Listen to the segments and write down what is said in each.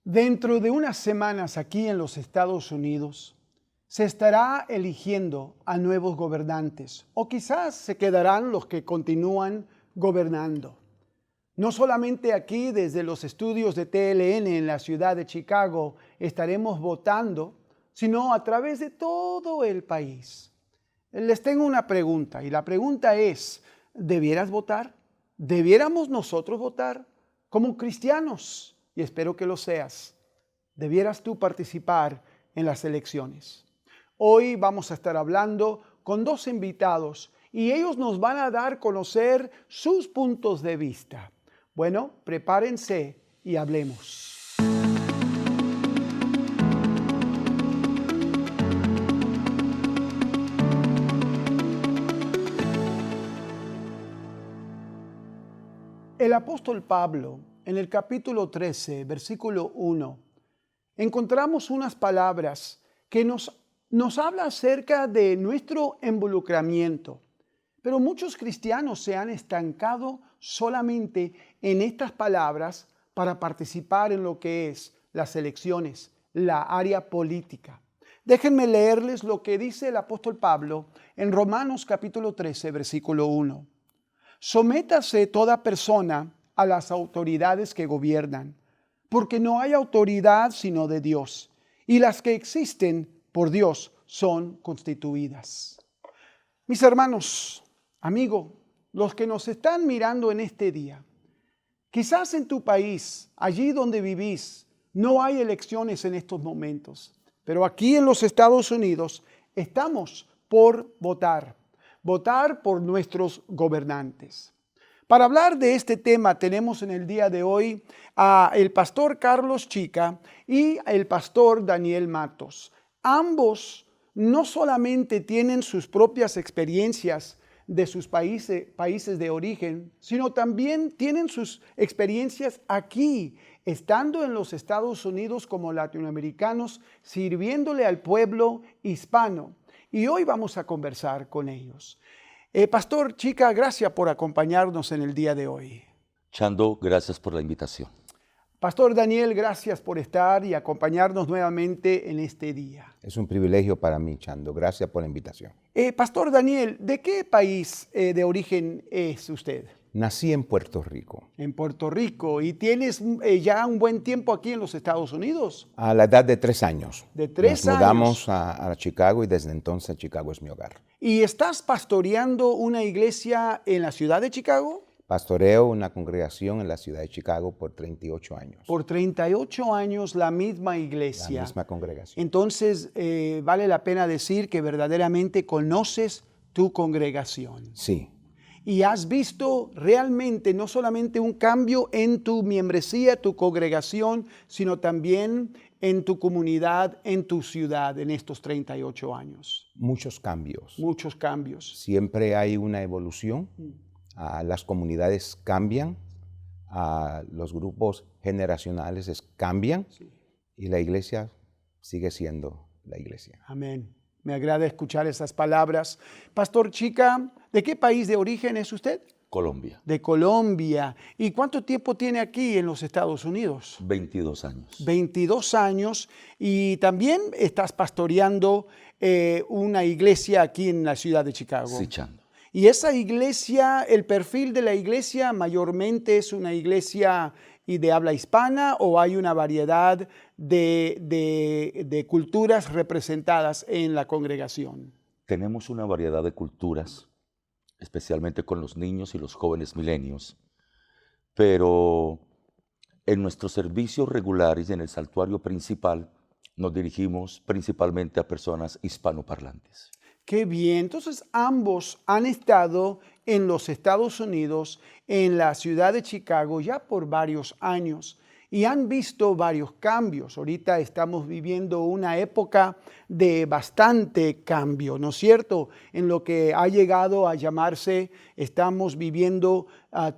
Dentro de unas semanas aquí en los Estados Unidos se estará eligiendo a nuevos gobernantes o quizás se quedarán los que continúan gobernando. No solamente aquí desde los estudios de TLN en la ciudad de Chicago estaremos votando, sino a través de todo el país. Les tengo una pregunta y la pregunta es, ¿debieras votar? ¿Debiéramos nosotros votar como cristianos? Y espero que lo seas. ¿Debieras tú participar en las elecciones? Hoy vamos a estar hablando con dos invitados y ellos nos van a dar a conocer sus puntos de vista. Bueno, prepárense y hablemos. El apóstol Pablo, en el capítulo 13, versículo 1, encontramos unas palabras que nos habla acerca de nuestro involucramiento. Pero muchos cristianos se han estancado solamente en estas palabras para participar en lo que es las elecciones, la área política. Déjenme leerles lo que dice el apóstol Pablo en Romanos capítulo 13, versículo 1. Sométase toda persona a las autoridades que gobiernan, porque no hay autoridad sino de Dios, y las que existen por Dios son constituidas. Mis hermanos, amigos, los que nos están mirando en este día, quizás en tu país, allí donde vivís, no hay elecciones en estos momentos, pero aquí en los Estados Unidos estamos por votar por nuestros gobernantes. Para hablar de este tema tenemos en el día de hoy a el pastor Carlos Chica y el pastor Daniel Matos. Ambos no solamente tienen sus propias experiencias de sus países de origen, sino también tienen sus experiencias aquí, estando en los Estados Unidos como latinoamericanos, sirviéndole al pueblo hispano. Y hoy vamos a conversar con ellos. Pastor Chica, gracias por acompañarnos en el día de hoy. Chando, gracias por la invitación. Pastor Daniel, gracias por estar y acompañarnos nuevamente en este día. Es un privilegio para mí, Chando. Gracias por la invitación. Pastor Daniel, ¿de qué país de origen es usted? Nací en Puerto Rico. En Puerto Rico. ¿Y tienes ya un buen tiempo aquí en los Estados Unidos? A la edad de 3 años. De 3 años. Nos mudamos a Chicago y desde entonces Chicago es mi hogar. ¿Y estás pastoreando una iglesia en la ciudad de Chicago? Pastoreo una congregación en la ciudad de Chicago por 38 años. Por 38 años la misma iglesia. La misma congregación. Entonces, vale la pena decir que verdaderamente conoces tu congregación. Sí. Y has visto realmente no solamente un cambio en tu membresía, tu congregación, sino también en tu comunidad, en tu ciudad, en estos 38 años. Muchos cambios. Muchos cambios. Siempre hay una evolución. Las comunidades cambian, los grupos generacionales cambian, sí. Y la iglesia sigue siendo la iglesia. Amén. Me agrada escuchar esas palabras. Pastor Chica, ¿de qué país de origen es usted? Colombia. De Colombia. ¿Y cuánto tiempo tiene aquí en los Estados Unidos? 22 años. 22 años. Y también estás pastoreando una iglesia aquí en la ciudad de Chicago. Sí, Chando. Y esa iglesia, el perfil de la iglesia mayormente es una iglesia de habla hispana, ¿o hay una variedad de culturas representadas en la congregación? Tenemos una variedad de culturas, especialmente con los niños y los jóvenes milenios, pero en nuestros servicios regulares y en el santuario principal nos dirigimos principalmente a personas hispanoparlantes. Qué bien. Entonces, ambos han estado en los Estados Unidos, en la ciudad de Chicago, ya por varios años y han visto varios cambios. Ahorita estamos viviendo una época de bastante cambio, ¿no es cierto? En lo que ha llegado a llamarse, estamos viviendo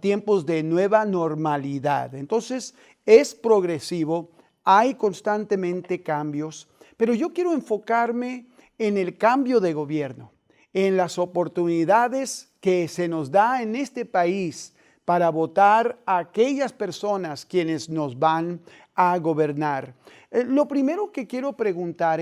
tiempos de nueva normalidad. Entonces, es progresivo, hay constantemente cambios, pero yo quiero enfocarme en el cambio de gobierno, en las oportunidades que se nos da en este país para votar a aquellas personas quienes nos van a gobernar. Lo primero que quiero preguntar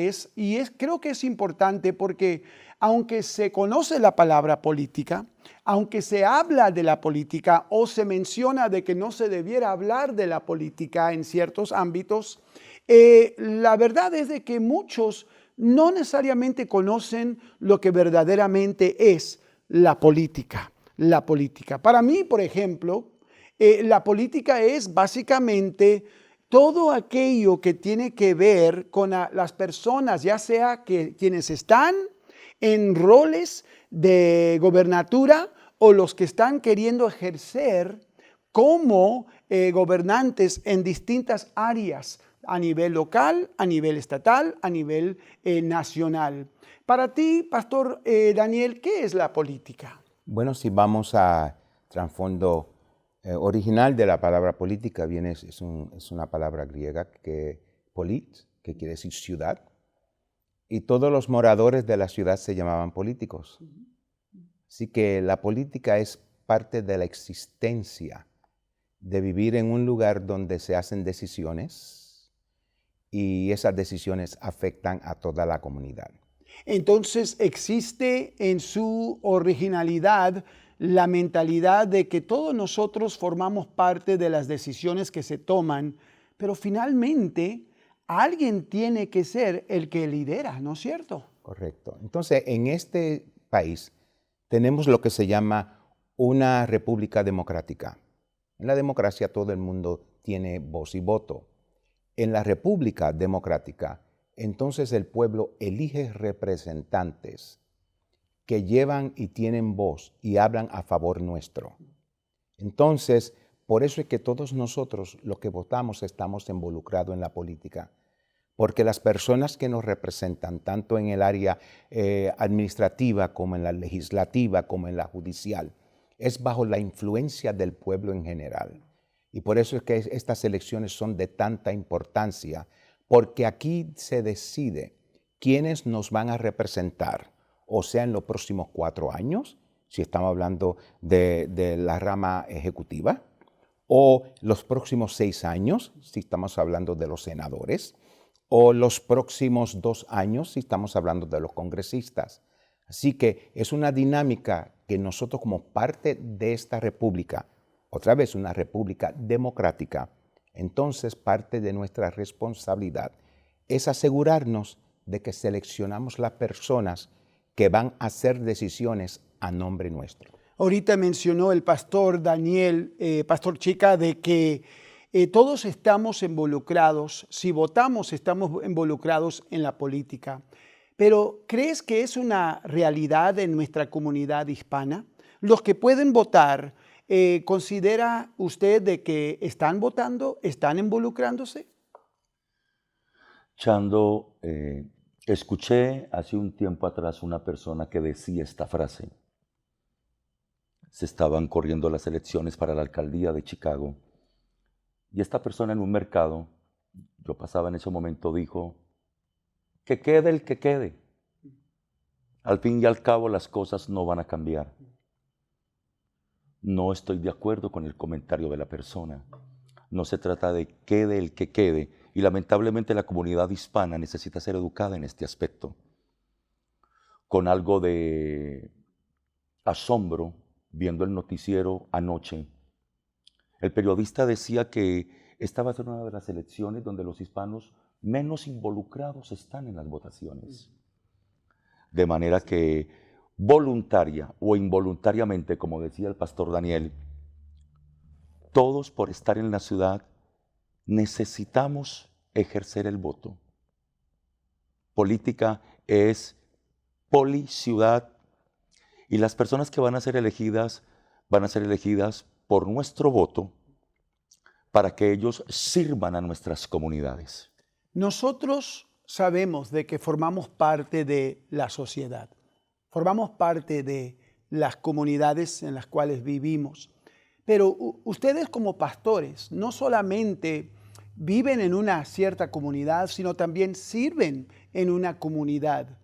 creo que es importante porque aunque se conoce la palabra política, aunque se habla de la política o se menciona de que no se debiera hablar de la política en ciertos ámbitos, la verdad es de que muchos no necesariamente conocen lo que verdaderamente es la política. La política. Para mí, por ejemplo, la política es básicamente todo aquello que tiene que ver con las personas, ya sea quienes están en roles de gobernatura o los que están queriendo ejercer como gobernantes en distintas áreas, a nivel local, a nivel estatal, a nivel nacional. Para ti, Pastor Daniel, ¿qué es la política? Bueno, si vamos a trasfondo original de la palabra política, es una palabra griega polit, que quiere decir ciudad, y todos los moradores de la ciudad se llamaban políticos. Así que la política es parte de la existencia de vivir en un lugar donde se hacen decisiones y esas decisiones afectan a toda la comunidad. Entonces existe en su originalidad la mentalidad de que todos nosotros formamos parte de las decisiones que se toman, pero finalmente alguien tiene que ser el que lidera, ¿no es cierto? Correcto. Entonces, en este país tenemos lo que se llama una república democrática. En la democracia todo el mundo tiene voz y voto. En la república democrática, entonces el pueblo elige representantes que llevan y tienen voz y hablan a favor nuestro. Entonces, por eso es que todos nosotros, los que votamos, estamos involucrados en la política. Porque las personas que nos representan, tanto en el área administrativa como en la legislativa, como en la judicial, es bajo la influencia del pueblo en general. Y por eso es que estas elecciones son de tanta importancia, porque aquí se decide quiénes nos van a representar, o sea, en los próximos 4 años, si estamos hablando de la rama ejecutiva, o los próximos 6 años, si estamos hablando de los senadores, o los próximos 2 años, si estamos hablando de los congresistas. Así que es una dinámica que nosotros como parte de esta república, otra vez una república democrática, entonces parte de nuestra responsabilidad es asegurarnos de que seleccionamos las personas que van a hacer decisiones a nombre nuestro. Ahorita mencionó el pastor Daniel, pastor Chica, de que todos estamos involucrados, si votamos estamos involucrados en la política. Pero ¿crees que es una realidad en nuestra comunidad hispana? Los que pueden votar, ¿considera usted de que están votando, están involucrándose? Chando, escuché hace un tiempo atrás una persona que decía esta frase. Se estaban corriendo las elecciones para la alcaldía de Chicago. Y esta persona en un mercado, yo pasaba en ese momento, dijo, que quede el que quede. Al fin y al cabo las cosas no van a cambiar. No estoy de acuerdo con el comentario de la persona. No se trata de quede el que quede. Y lamentablemente la comunidad hispana necesita ser educada en este aspecto. Con algo de asombro, viendo el noticiero anoche, el periodista decía que esta va a ser una de las elecciones donde los hispanos menos involucrados están en las votaciones. De manera que voluntaria o involuntariamente, como decía el pastor Daniel, todos por estar en la ciudad necesitamos ejercer el voto. Política es policiudad y las personas que van a ser elegidas por nuestro voto para que ellos sirvan a nuestras comunidades. Nosotros sabemos de que formamos parte de la sociedad, formamos parte de las comunidades en las cuales vivimos, pero ustedes como pastores no solamente viven en una cierta comunidad, sino también sirven en una comunidad.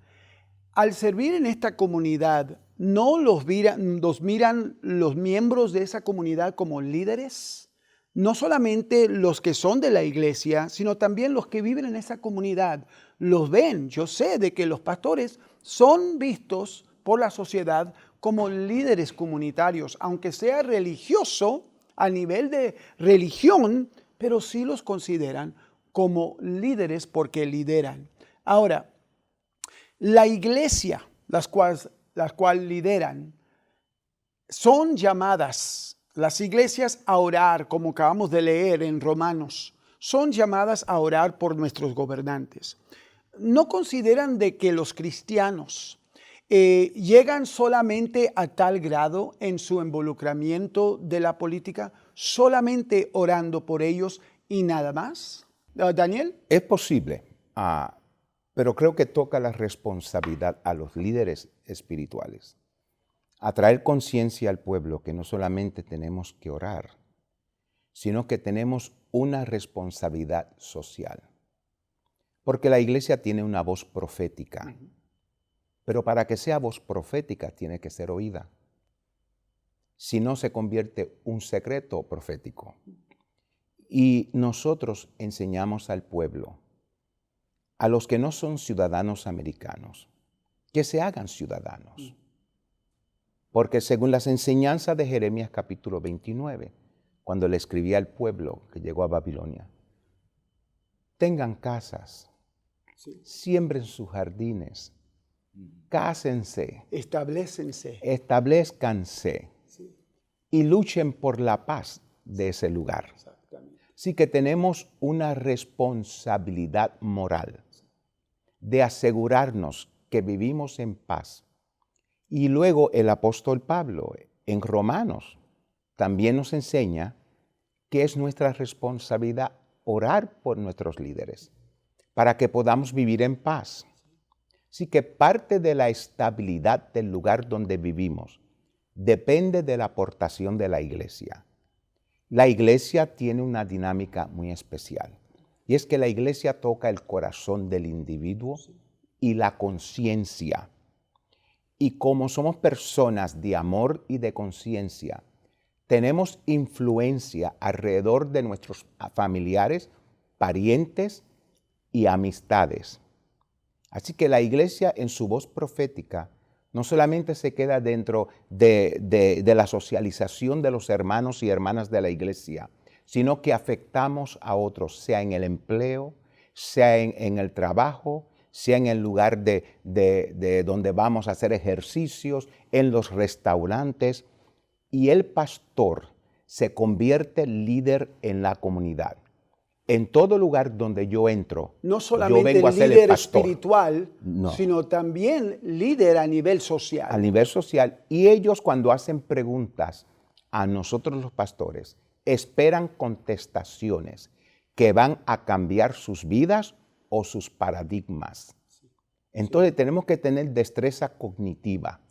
Al servir en esta comunidad, ¿no los miran los miembros de esa comunidad como líderes? no solamente los que son de la iglesia, sino también los que viven en esa comunidad, los ven. Yo sé de que los pastores son vistos por la sociedad como líderes comunitarios, aunque sea religioso, a nivel de religión, pero sí los consideran como líderes porque lideran. Ahora, la iglesia, las cuales lideran, son llamadas, las iglesias, a orar, como acabamos de leer en Romanos, son llamadas a orar por nuestros gobernantes. ¿No consideran de que los cristianos llegan solamente a tal grado en su involucramiento de la política, solamente orando por ellos y nada más? Daniel. Es posible, pero creo que toca la responsabilidad a los líderes espirituales, a traer conciencia al pueblo que no solamente tenemos que orar, sino que tenemos una responsabilidad social. Porque la iglesia tiene una voz profética, pero para que sea voz profética tiene que ser oída. Si no, se convierte un secreto profético. Y nosotros enseñamos al pueblo, a los que no son ciudadanos americanos, que se hagan ciudadanos. Porque según las enseñanzas de Jeremías capítulo 29, cuando le escribía al pueblo que llegó a Babilonia, tengan casas, siembren sus jardines, cásense, establezcanse y luchen por la paz de ese lugar. Así que tenemos una responsabilidad moral de asegurarnos que vivimos en paz. Y luego el apóstol Pablo en Romanos también nos enseña que es nuestra responsabilidad orar por nuestros líderes para que podamos vivir en paz. Así que parte de la estabilidad del lugar donde vivimos depende de la aportación de la iglesia. La iglesia tiene una dinámica muy especial y es que la iglesia toca el corazón del individuo y la conciencia. Y como somos personas de amor y de conciencia, tenemos influencia alrededor de nuestros familiares, parientes y amistades. Así que la iglesia en su voz profética no solamente se queda dentro de la socialización de los hermanos y hermanas de la iglesia, sino que afectamos a otros, sea en el empleo, sea en el trabajo, sea en el lugar de donde vamos a hacer ejercicios, en los restaurantes. Y el pastor se convierte líder en la comunidad. En todo lugar donde yo entro, no yo vengo a ser líder el pastor. espiritual, No. sino también líder a nivel social. A nivel social. Y ellos, cuando hacen preguntas a nosotros los pastores, esperan contestaciones que van a cambiar sus vidas o sus paradigmas. Entonces tenemos que tener destreza cognitiva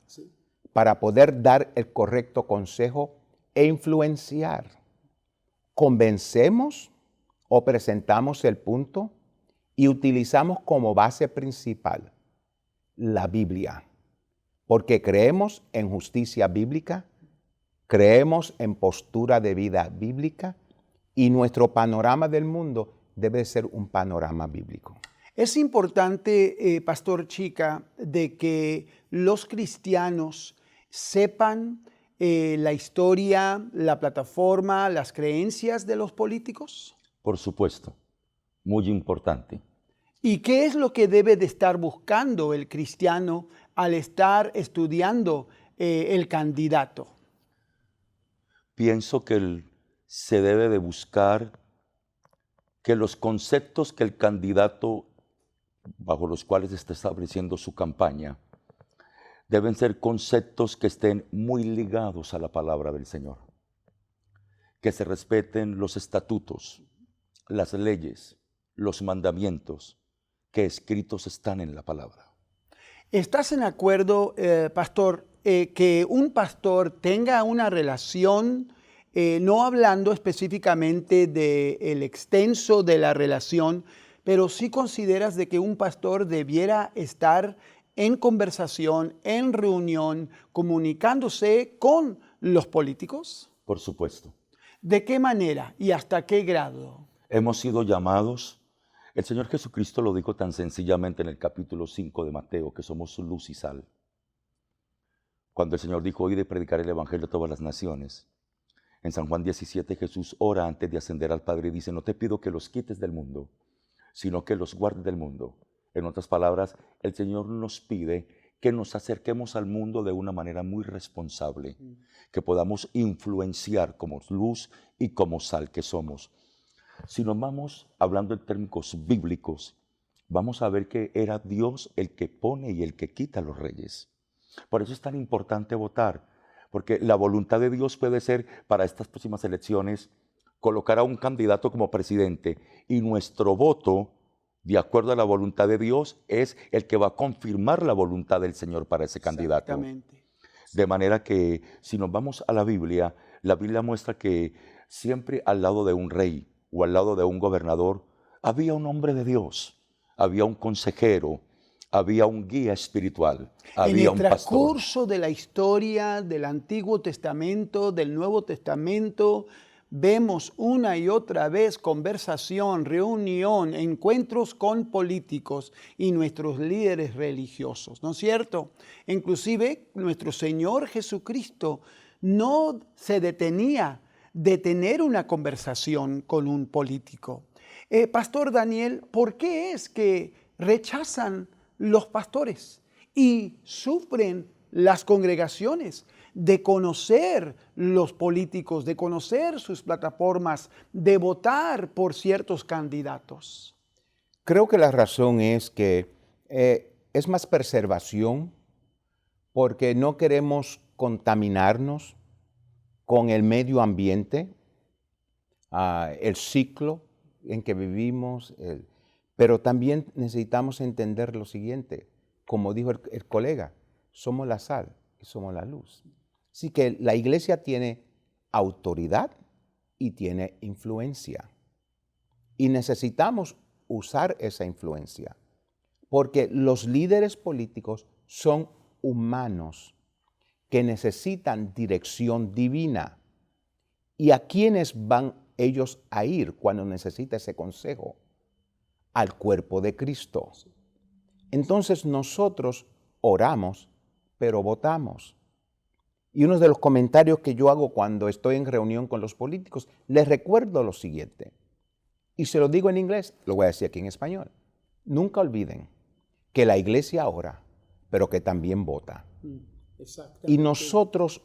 para poder dar el correcto consejo e influenciar. Convencemos o presentamos el punto y utilizamos como base principal la Biblia, porque creemos en justicia bíblica, creemos en postura de vida bíblica y nuestro panorama del mundo debe ser un panorama bíblico. Es importante, Pastor Chica, de que los cristianos sepan la historia, la plataforma, las creencias de los políticos. Por supuesto, muy importante. ¿Y qué es lo que debe de estar buscando el cristiano al estar estudiando el candidato? Pienso que se debe de buscar que los conceptos que el candidato, bajo los cuales está estableciendo su campaña, deben ser conceptos que estén muy ligados a la palabra del Señor. Que se respeten los estatutos, las leyes, los mandamientos que escritos están en la palabra. ¿Estás en acuerdo, pastor, que un pastor tenga una relación, no hablando específicamente del extenso de la relación, pero sí consideras de que un pastor debiera estar en conversación, en reunión, comunicándose con los políticos? Por supuesto. ¿De qué manera y hasta qué grado? Hemos sido llamados, el Señor Jesucristo lo dijo tan sencillamente en el capítulo 5 de Mateo, que somos su luz y sal. Cuando el Señor dijo, id y predicar el Evangelio a todas las naciones. En San Juan 17 Jesús ora antes de ascender al Padre y dice, no te pido que los quites del mundo, sino que los guardes del mundo. En otras palabras, el Señor nos pide que nos acerquemos al mundo de una manera muy responsable, que podamos influenciar como luz y como sal que somos. Si nos vamos hablando en términos bíblicos, vamos a ver que era Dios el que pone y el que quita a los reyes. Por eso es tan importante votar, porque la voluntad de Dios puede ser para estas próximas elecciones colocar a un candidato como presidente y nuestro voto, de acuerdo a la voluntad de Dios, es el que va a confirmar la voluntad del Señor para ese candidato. Exactamente. De manera que si nos vamos a la Biblia muestra que siempre al lado de un rey o al lado de un gobernador había un hombre de Dios, había un consejero, había un guía espiritual, había un En el pastor. transcurso de la historia del Antiguo Testamento, del Nuevo Testamento, vemos una y otra vez conversación, reunión, encuentros con políticos y nuestros líderes religiosos, ¿no es cierto? Inclusive nuestro Señor Jesucristo no se detenía de tener una conversación con un político. Pastor Daniel, ¿por qué es que rechazan los pastores y sufren las congregaciones de conocer los políticos, de conocer sus plataformas, de votar por ciertos candidatos? Creo que la razón es que es más preservación porque no queremos contaminarnos con el medio ambiente, el ciclo en que vivimos, pero también necesitamos entender lo siguiente, como dijo el colega, somos la sal y somos la luz. Así que la iglesia tiene autoridad y tiene influencia. Y necesitamos usar esa influencia, porque los líderes políticos son humanos que necesitan dirección divina. ¿Y a quiénes van ellos a ir cuando necesita ese consejo? Al cuerpo de Cristo. Entonces nosotros oramos, pero votamos. Y uno de los comentarios que yo hago cuando estoy en reunión con los políticos, les recuerdo lo siguiente. Y se lo digo en inglés, lo voy a decir aquí en español. Nunca olviden que la iglesia ora, pero que también vota. Y nosotros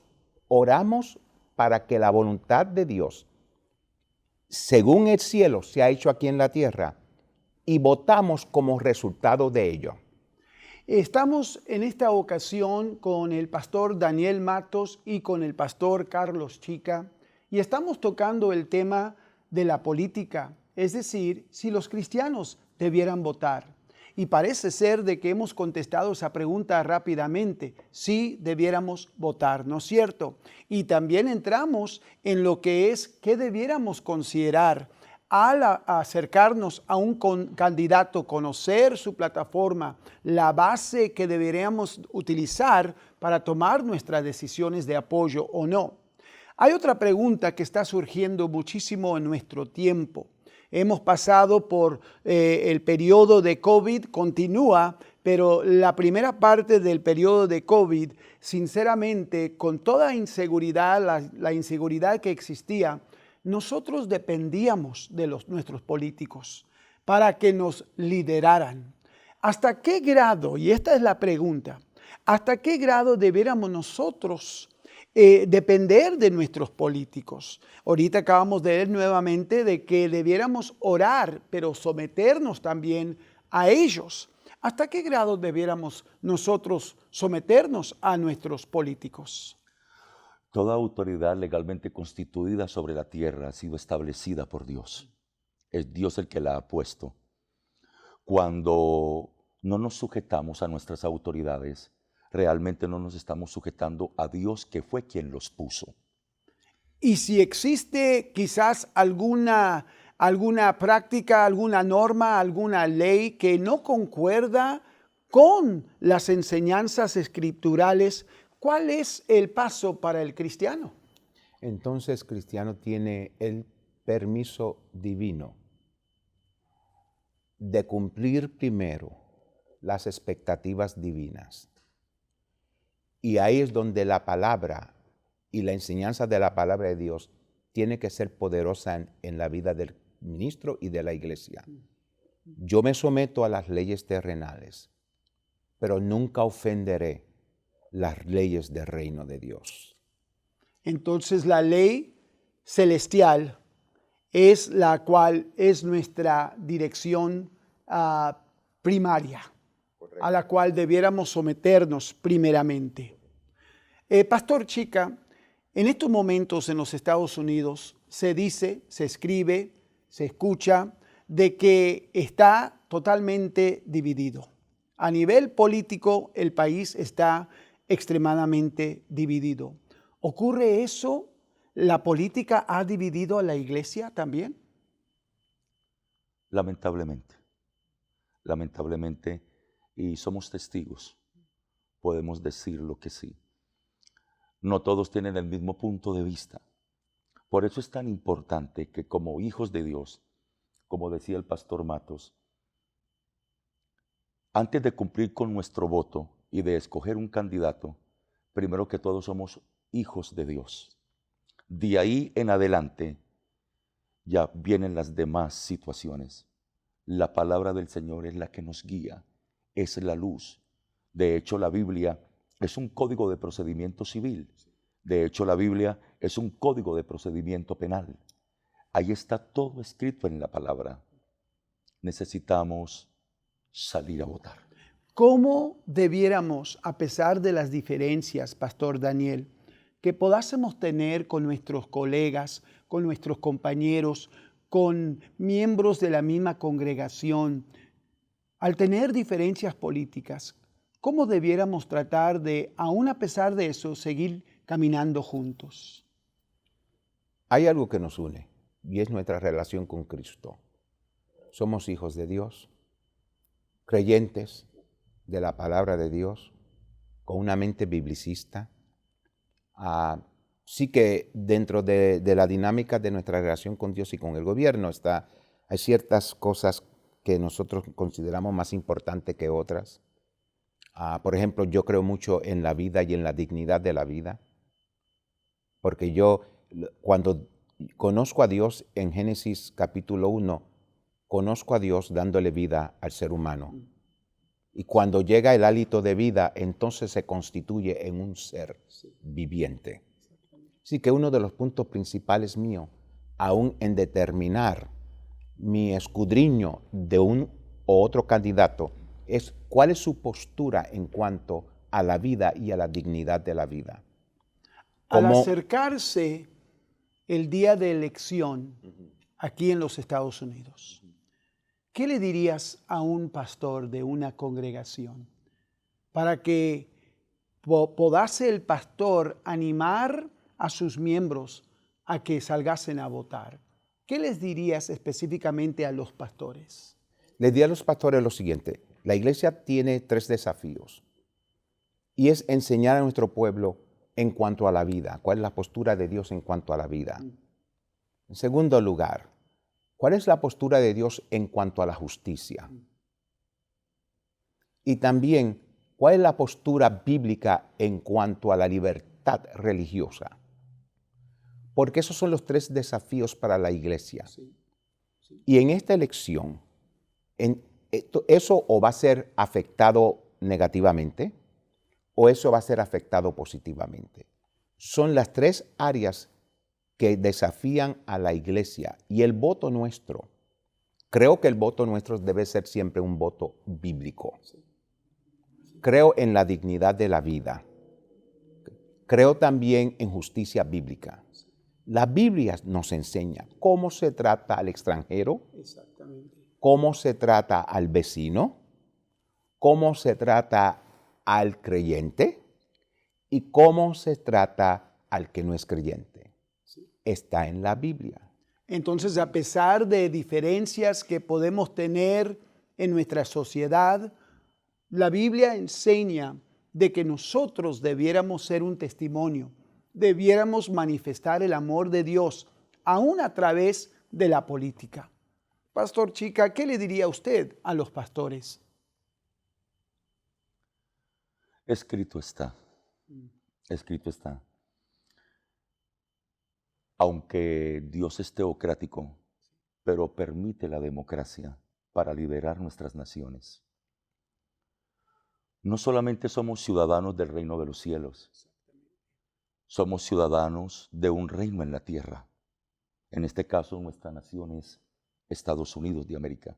oramos para que la voluntad de Dios, según el cielo, sea hecho aquí en la tierra, y votamos como resultado de ello. Estamos en esta ocasión con el pastor Daniel Matos y con el pastor Carlos Chica, y estamos tocando el tema de la política, es decir, si los cristianos debieran votar. Y parece ser de que hemos contestado esa pregunta rápidamente, sí debiéramos votar, ¿no es cierto? Y también entramos en lo que es qué debiéramos considerar al acercarnos a un candidato, conocer su plataforma, la base que deberíamos utilizar para tomar nuestras decisiones de apoyo o no. Hay otra pregunta que está surgiendo muchísimo en nuestro tiempo. Hemos pasado por el periodo de COVID, continúa, pero la primera parte del periodo de COVID, sinceramente, con toda inseguridad, la inseguridad que existía, nosotros dependíamos de nuestros políticos para que nos lideraran. ¿Hasta qué grado, y esta es la pregunta, hasta qué grado debiéramos nosotros depender de nuestros políticos? Ahorita acabamos de ver nuevamente de que debiéramos orar, pero someternos también a ellos. ¿Hasta qué grado debiéramos nosotros someternos a nuestros políticos? Toda autoridad legalmente constituida sobre la tierra ha sido establecida por Dios. Es Dios el que la ha puesto. Cuando no nos sujetamos a nuestras autoridades, realmente no nos estamos sujetando a Dios, que fue quien los puso. Y si existe quizás alguna práctica, alguna norma, alguna ley que no concuerda con las enseñanzas escriturales, ¿cuál es el paso para el cristiano? entonces cristiano tiene el permiso divino de cumplir primero las expectativas divinas. Y ahí es donde la palabra y la enseñanza de la palabra de Dios tiene que ser poderosa en la vida del ministro y de la iglesia. Yo me someto a las leyes terrenales, pero nunca ofenderé las leyes del reino de Dios. Entonces la ley celestial es la cual es nuestra dirección primaria, correcto, a la cual debiéramos someternos primeramente. Pastor Chica, en estos momentos en los Estados Unidos se dice, se escribe, se escucha de que está totalmente dividido. A nivel político, el país está extremadamente dividido. ¿Ocurre eso? ¿La política ha dividido a la iglesia también? Lamentablemente, y somos testigos, podemos decir lo que sí. No todos tienen el mismo punto de vista. Por eso es tan importante que como hijos de Dios, como decía el pastor Matos, antes de cumplir con nuestro voto y de escoger un candidato, primero que todo somos hijos de Dios. De ahí en adelante ya vienen las demás situaciones. La palabra del Señor es la que nos guía, es la luz. De hecho, la Biblia es un código de procedimiento civil. De hecho, la Biblia es un código de procedimiento penal. Ahí está todo escrito en la palabra. Necesitamos salir a votar. ¿Cómo debiéramos, a pesar de las diferencias, Pastor Daniel, que podásemos tener con nuestros colegas, con nuestros compañeros, con miembros de la misma congregación, al tener diferencias políticas, cómo debiéramos tratar de, aún a pesar de eso, seguir caminando juntos? Hay algo que nos une y es nuestra relación con Cristo. Somos hijos de Dios, creyentes de la palabra de Dios, con una mente biblicista. Sí que dentro de la dinámica de nuestra relación con Dios y con el gobierno hay ciertas cosas que nosotros consideramos más importantes que otras. Por ejemplo, yo creo mucho en la vida y en la dignidad de la vida, porque yo cuando conozco a Dios en Génesis capítulo 1, conozco a Dios dándole vida al ser humano. Y cuando llega el hálito de vida, entonces se constituye en un ser viviente. Así que uno de los puntos principales míos, aún en determinar mi escudriño de un o otro candidato, es cuál es su postura en cuanto a la vida y a la dignidad de la vida. Al acercarse el día de elección aquí en los Estados Unidos, ¿qué le dirías a un pastor de una congregación para que podase el pastor animar a sus miembros a que salgasen a votar? ¿Qué les dirías específicamente a los pastores? Les diría a los pastores lo siguiente: la iglesia tiene 3 desafíos y es enseñar a nuestro pueblo en cuanto a la vida, cuál es la postura de Dios en cuanto a la vida. En segundo lugar, ¿cuál es la postura de Dios en cuanto a la justicia? Y también, ¿cuál es la postura bíblica en cuanto a la libertad religiosa? Porque esos son los 3 desafíos para la iglesia. Y en esta elección, eso o va a ser afectado negativamente o eso va a ser afectado positivamente. Son las 3 áreas que desafían a la iglesia. Y el voto nuestro, creo que el voto nuestro debe ser siempre un voto bíblico. Creo en la dignidad de la vida. Creo también en justicia bíblica. La Biblia nos enseña cómo se trata al extranjero, cómo se trata al vecino, cómo se trata al creyente y cómo se trata al que no es creyente. Está en la Biblia. Entonces, a pesar de diferencias que podemos tener en nuestra sociedad, la Biblia enseña de que nosotros debiéramos ser un testimonio debiéramos manifestar el amor de Dios, aún a través de la política. Pastor Chica, ¿qué le diría usted a los pastores? Escrito está, escrito está. Aunque Dios es teocrático, pero permite la democracia para liberar nuestras naciones. No solamente somos ciudadanos del reino de los cielos, somos ciudadanos de un reino en la tierra. En este caso, nuestra nación es Estados Unidos de América.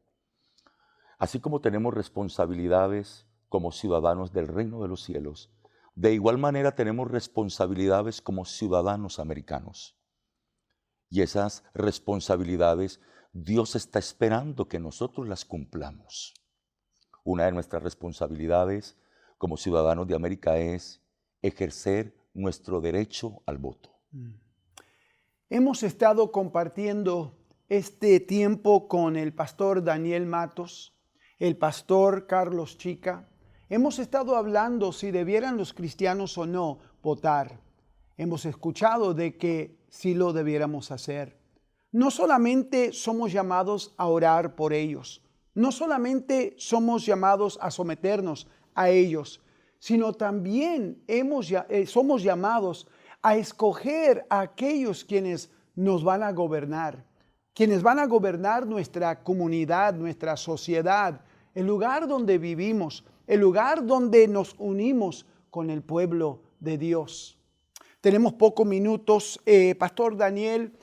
Así como tenemos responsabilidades como ciudadanos del reino de los cielos, de igual manera tenemos responsabilidades como ciudadanos americanos. Y esas responsabilidades Dios está esperando que nosotros las cumplamos. Una de nuestras responsabilidades como ciudadanos de América es ejercer nuestro derecho al voto. Hemos estado compartiendo este tiempo con el pastor Daniel Matos, el pastor Carlos Chica. Hemos estado hablando si debieran los cristianos o no votar. Hemos escuchado de que sí lo debiéramos hacer. No solamente somos llamados a orar por ellos, no solamente somos llamados a someternos a ellos, sino también somos llamados a escoger a aquellos quienes nos van a gobernar, quienes van a gobernar nuestra comunidad, nuestra sociedad, el lugar donde vivimos, el lugar donde nos unimos con el pueblo de Dios. Tenemos pocos minutos. Pastor Daniel,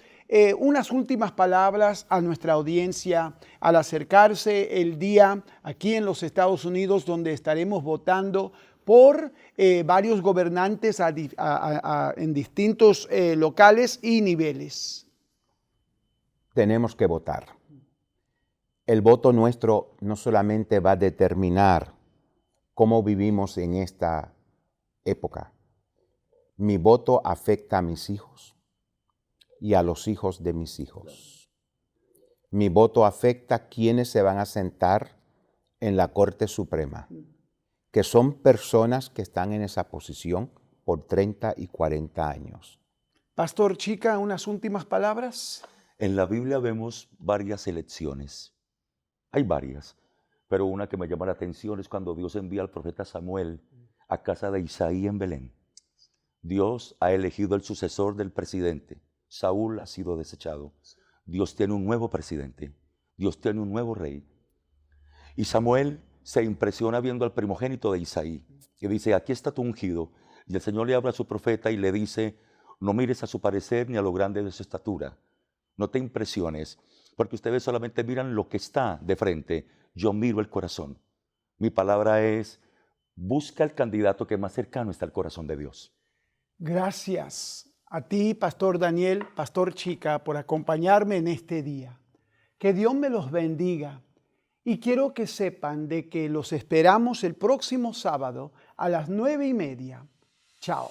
unas últimas palabras a nuestra audiencia al acercarse el día aquí en los Estados Unidos donde estaremos votando por varios gobernantes en distintos locales y niveles. Tenemos que votar. El voto nuestro no solamente va a determinar cómo vivimos en esta época. Mi voto afecta a mis hijos y a los hijos de mis hijos. Mi voto afecta a quienes se van a sentar en la Corte Suprema, que son personas que están en esa posición por 30 y 40 años. Pastor Chica, unas últimas palabras. En la Biblia vemos varias elecciones. Hay varias, pero una que me llama la atención es cuando Dios envía al profeta Samuel a casa de Isaí en Belén. Dios ha elegido el sucesor del presidente. Saúl ha sido desechado. Dios tiene un nuevo presidente. Dios tiene un nuevo rey. Y Samuel se impresiona viendo al primogénito de Isaí y dice, aquí está tu ungido. Y el Señor le habla a su profeta y le dice, no mires a su parecer ni a lo grande de su estatura. No te impresiones, porque ustedes solamente miran lo que está de frente. Yo miro el corazón. Mi palabra es, busca el candidato que más cercano está al corazón de Dios. Gracias a ti, Pastor Daniel, Pastor Chica, por acompañarme en este día. Que Dios me los bendiga. Y quiero que sepan de que los esperamos el próximo sábado a las 9:30. Chao.